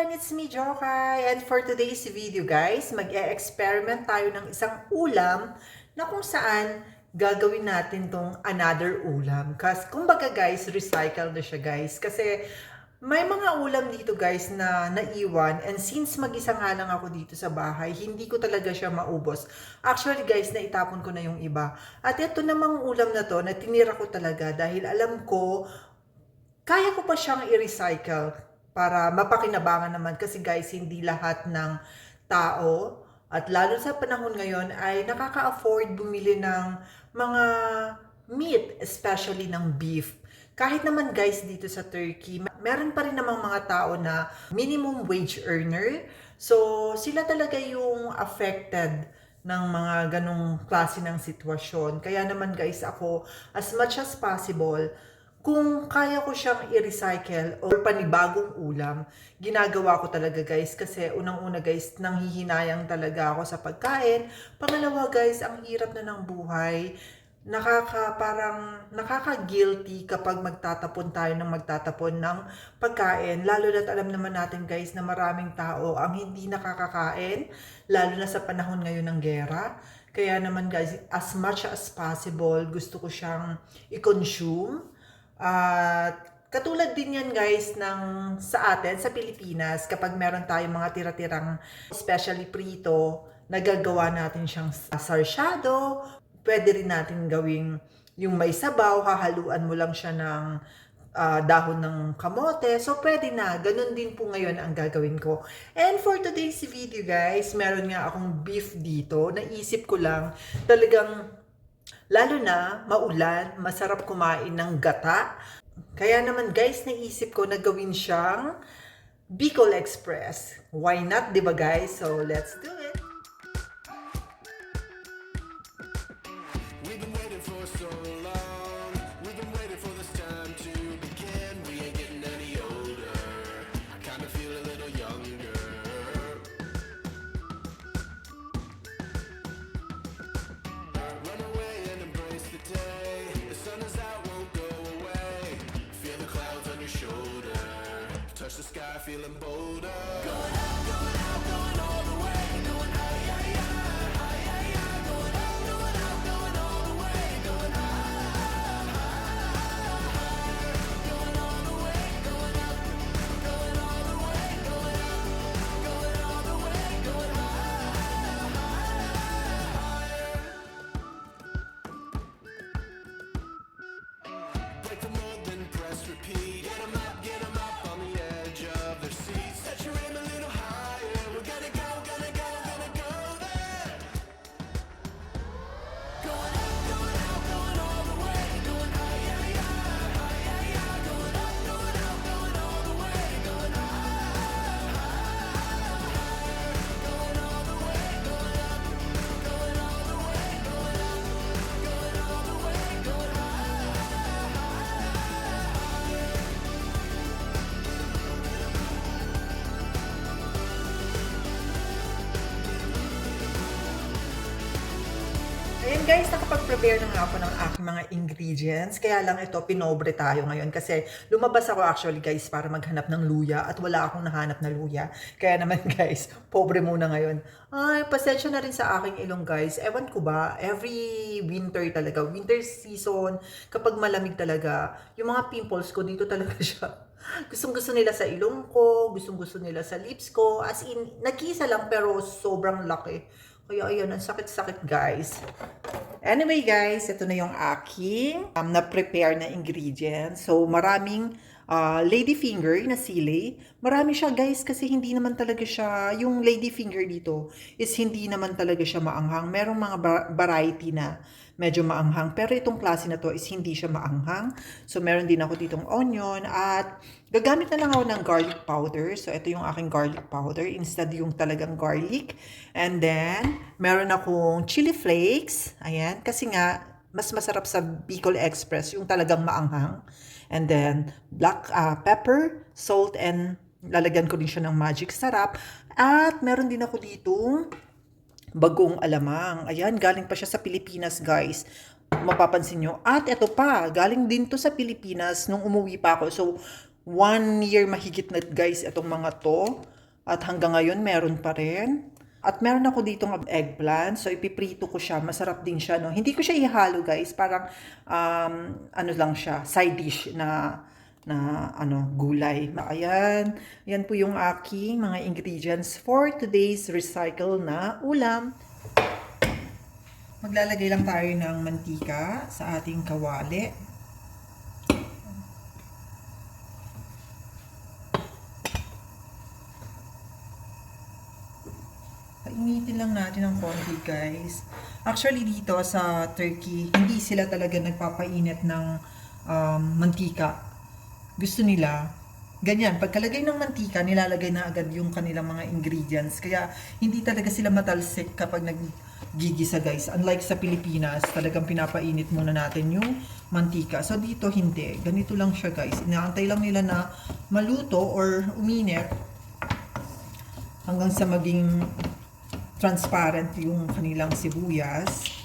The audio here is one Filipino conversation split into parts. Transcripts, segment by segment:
It's me, Jokay. And for today's video, guys, mag-e-experiment tayo ng isang ulam na kung saan gagawin natin tong another ulam. Kasi, kumbaga guys, recycle na siya guys. Kasi may mga ulam dito guys na naiwan and since mag-isa nga lang ako dito sa bahay, hindi ko talaga siya maubos. Actually guys, naitapon ko na yung iba. At ito namang ulam na to, na tinira ko talaga dahil alam ko kaya ko pa siyang i-recycle para mapakinabangan naman kasi guys, hindi lahat ng tao at lalo sa panahon ngayon ay nakaka-afford bumili ng mga meat, especially ng beef. Kahit naman guys dito sa Turkey, meron pa rin namang mga tao na minimum wage earner. So sila talaga yung affected ng mga ganong klase ng sitwasyon. Kaya naman guys ako, as much as possible, kung kaya ko siyang i-recycle or panibagong ulam, ginagawa ko talaga guys. Kasi unang-una guys, nanghihinayang talaga ako sa pagkain. Pangalawa guys, ang hirap na ng buhay. Parang nakaka-guilty kapag magtatapon tayo ng magtatapon ng pagkain. Lalo na't alam naman natin guys na maraming tao ang hindi nakakakain. Lalo na sa panahon ngayon ng gera. Kaya naman guys, as much as possible, gusto ko siyang i-consume. At katulad din yan guys ng sa atin, sa Pilipinas, kapag meron tayong mga tira-tirang especially prito, nagagawa natin siyang sarsyado. Pwede rin natin gawing yung may sabaw, hahaluan mo lang siya ng dahon ng kamote. So pwede na, ganun din po ngayon ang gagawin ko. And for today's video guys, meron nga akong beef dito. Naisip ko lang, talagang lalo na maulan, masarap kumain ng gata. Kaya naman guys, naisip ko na gawin siyang Bicol Express. Why not, di ba guys? So let's do it! We've been waiting for so long. We've been waiting for this time to begin. We ain't getting any older. I kind of feel a little younger. Run away and embrace the day. The sun is out, won't go away. Feel the clouds on your shoulder. Touch the sky, feeling bolder. Going out, going out, going all the way. Going high, high, high, high, high, high. Going out, going out, going all the way. Going high, going all the way. Going up, going all the way. Going up, going all the way. Going break the mold, then press repeat. Get 'em up on the edge of their seats. Set your aim a little higher. We're gonna go, gonna go, gonna go there. Going up, going out, going all the way. Going high, high, high, high, high, high. Going up, going out, going all the way. Going high, going all the way. Going up, going all the way. Going up, going all the way. Going Ayan guys, nakapag-prepare na nga ako ng aking mga ingredients. Kaya lang ito, pinobre tayo ngayon. Kasi lumabas ako actually guys para maghanap ng luya. At wala akong nahanap na luya. Kaya naman guys, pobre muna ngayon. Ay, pasensya na rin sa aking ilong guys. Ewan ko ba, every winter talaga, winter season, kapag malamig talaga, yung mga pimples ko dito talaga siya. Gustong-gusto nila sa ilong ko, gustong-gusto nila sa lips ko. As in, nag-iisa lang pero sobrang laki. Kaya ayun, ang sakit-sakit guys. Anyway guys, ito na yung aking na-prepare na ingredients. So maraming lady finger na sili. Marami siya guys kasi hindi naman talaga siya, yung lady finger dito is hindi naman talaga siya maanghang. Merong mga variety na medyo maanghang. Pero itong klase na to is hindi siya maanghang. So meron din ako ditong onion at gagamit na lang ako ng garlic powder. So ito yung aking garlic powder instead yung talagang garlic. And then meron akong chili flakes. Ayan, kasi nga mas masarap sa Bicol Express yung talagang maanghang. And then black pepper, salt, and lalagyan ko din siya ng magic sarap. At meron din ako dito bagong alamang. Ayan, galing pa siya sa Pilipinas, guys. Mapapansin nyo. At ito pa, galing din to sa Pilipinas nung umuwi pa ako. So, 1 year mahigit na, guys, itong mga to. At hanggang ngayon, meron pa rin. At meron ako ditong eggplant. So, ipiprito ko siya. Masarap din siya, no? Hindi ko siya ihalo, guys. Parang, ano lang siya, side dish na gulay. Ayan. Yan po yung aking mga ingredients for today's recycle na ulam. Maglalagay lang tayo ng mantika sa ating kawali. Painitin lang natin ng konti, guys. Actually, dito sa Turkey, hindi sila talaga nagpapainit ng mantika. Gusto nila, ganyan, pagkalagay ng mantika, nilalagay na agad yung kanilang mga ingredients. Kaya, hindi talaga sila matalsik kapag naggigisa, guys. Unlike sa Pilipinas, talagang pinapainit muna natin yung mantika. So, dito hindi. Ganito lang siya, guys. Inaantay lang nila na maluto or uminit hanggang sa maging transparent yung kanilang sibuyas.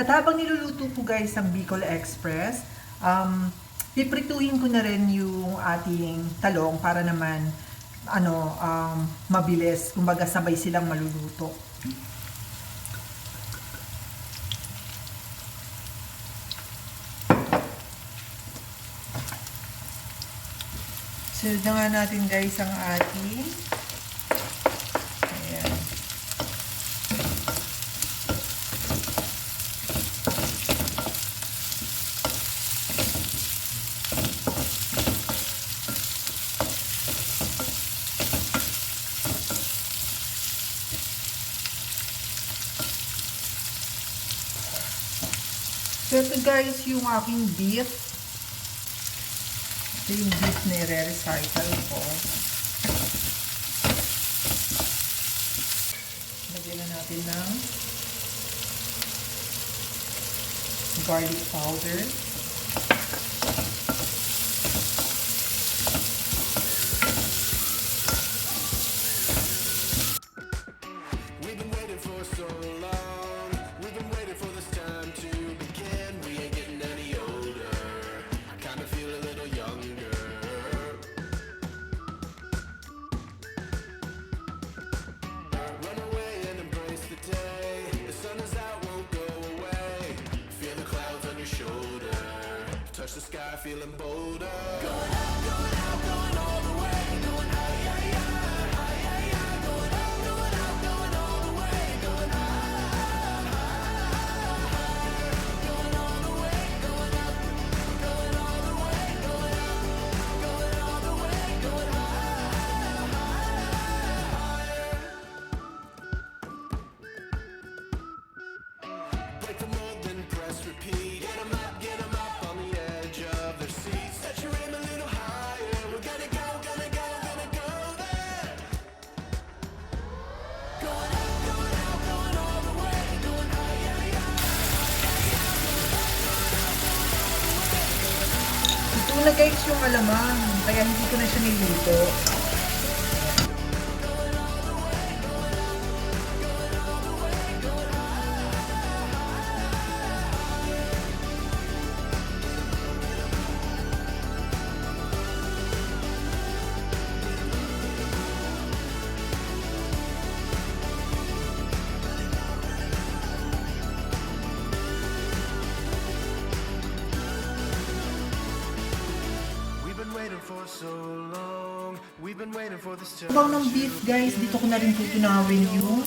At habang niluluto ko, guys, ang Bicol Express, piprituhin ko na rin yung ating talong para naman mabilis, kumbaga sabay silang maluluto. Sunod na nga natin, guys, ang ating So, ito, guys, yung aking beef. Ito yung beef na i-recycle ko. Lagyan na natin ng garlic powder. We've been waiting for so long. We've been waiting for this time to begin. We ain't getting any older. I kinda feel a little younger. Run away and embrace the day. The sun is out, won't go away. Feel the clouds on your shoulder. Touch the sky, feeling bolder. Going out, going out, going all the way. Going high, high, high, high, high, high. Going out, going out, going all the way. Going high, going all the way. Going up, going all the way. Going up, going all the way. Going high. Break the mold, then press repeat. Get 'em up on the edge of their seats. Set your aim a little higher. We're gonna go, gonna go, gonna go there. Going up, going out, going all the way. Going high, high, high. Ito na, guys, yung alamang. Kaya hindi ko na siya niluto. We've been waiting for so long. We've been waiting for this time. Sabaw ng beef, guys, dito ko na rin tutunawin yung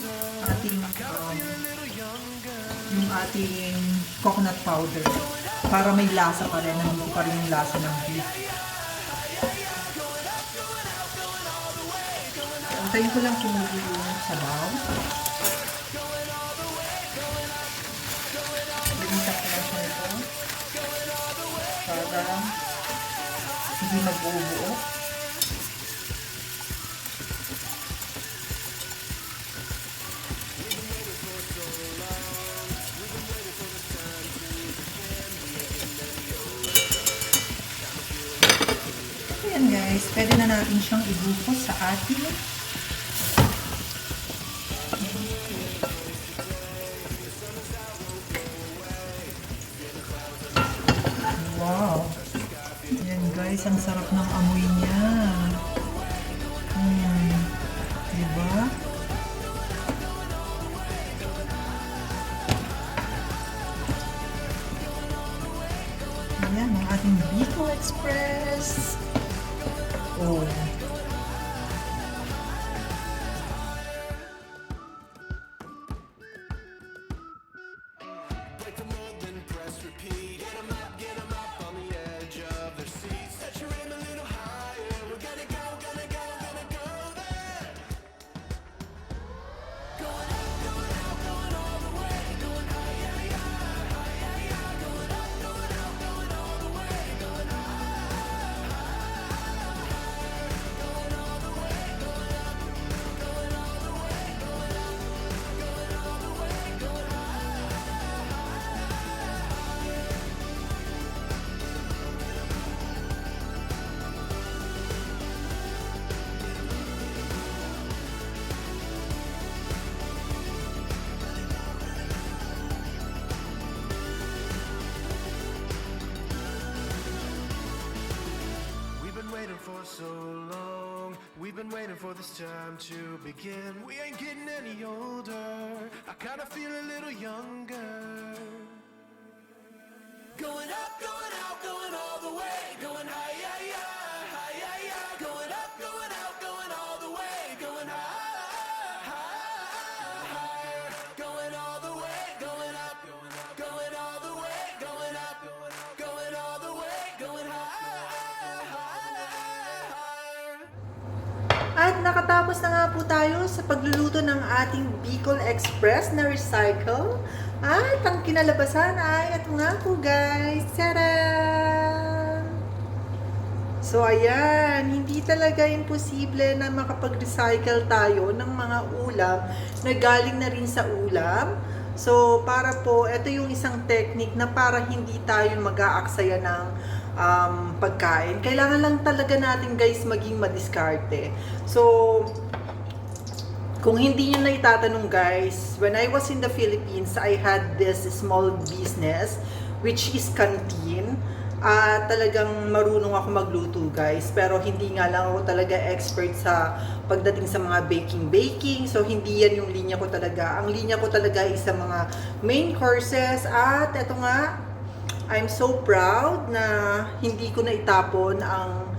ating coconut powder para may lasa pa rin, nandito pa rin yung lasa ng beef. Antayin ko lang kumulo yung sabaw. Linitak ko lang siya ito para hindi magbubuo. Ayan, guys, pwede na natin siyang ibukos sa ating guys, ang sarap ng amoy niya. Diba? Ayan, ang ating Bicol Express. Oh. Break the mold, then press repeat. Get 'em up on the edge of their seats. Set your aim a little higher. We're gonna go there. Going up, going out, going all the way. Going higher, higher, going up, going out, going all the way. Going higher, going all the way. Going up, going all the way. Going up, going all the way. Going higher. We've been waiting for so long. We've been waiting for this time to begin. We ain't getting any older. I kinda feel a little younger. Going up, going out, going all the way. Going higher, higher, going up, going out, going all the way. Going higher, going all the way. Going up, going all the way. Going up, going all the way. Going higher. At nakatapos na nga po tayo sa pagluluto ng ating Bicol Express na recycle. At ang kinalabasan ay ito nga po guys. Tadaan! So ayan, hindi talaga imposible na makapag-recycle tayo ng mga ulam na galing na rin sa ulam. So para po, ito yung isang technique na para hindi tayo mag-aaksaya ng pagkain. Kailangan lang talaga natin guys maging madiskarte. So kung hindi nyo na itatanong guys, when I was in the Philippines, I had this small business which is canteen. Talagang marunong ako magluto guys, pero hindi nga lang ako talaga expert sa pagdating sa mga baking. So hindi yan yung linya ko talaga. Ang linya ko talaga is sa mga main courses. At eto nga, I'm so proud na hindi ko na itapon ang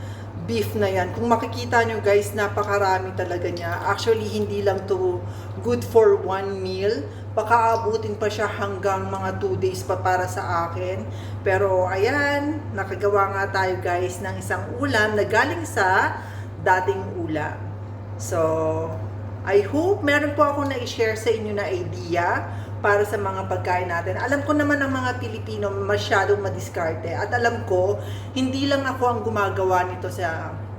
beef na yan. Kung makikita nyo guys, napakarami talaga niya. Actually, hindi lang to good for one meal. Baka abutin pa siya hanggang mga 2 days pa para sa akin. Pero ayan, nakagawa nga tayo guys ng isang ulam na galing sa dating ulam. So, I hope meron po ako na-share sa inyo na idea para sa mga pagkain natin. Alam ko naman ang mga Pilipino masyadong madiskarte. At alam ko, hindi lang ako ang gumagawa nito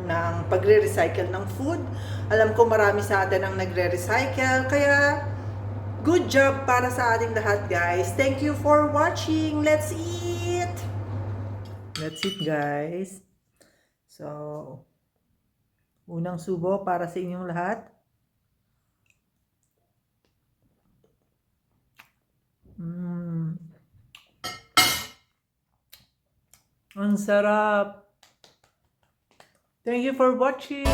ng pagre-recycle ng food. Alam ko marami sa atin ang nagre-recycle. Kaya, good job para sa ating lahat guys. Thank you for watching. Let's eat! That's it guys. So, unang subo para sa inyong lahat. Ang sarap. Thank you for watching.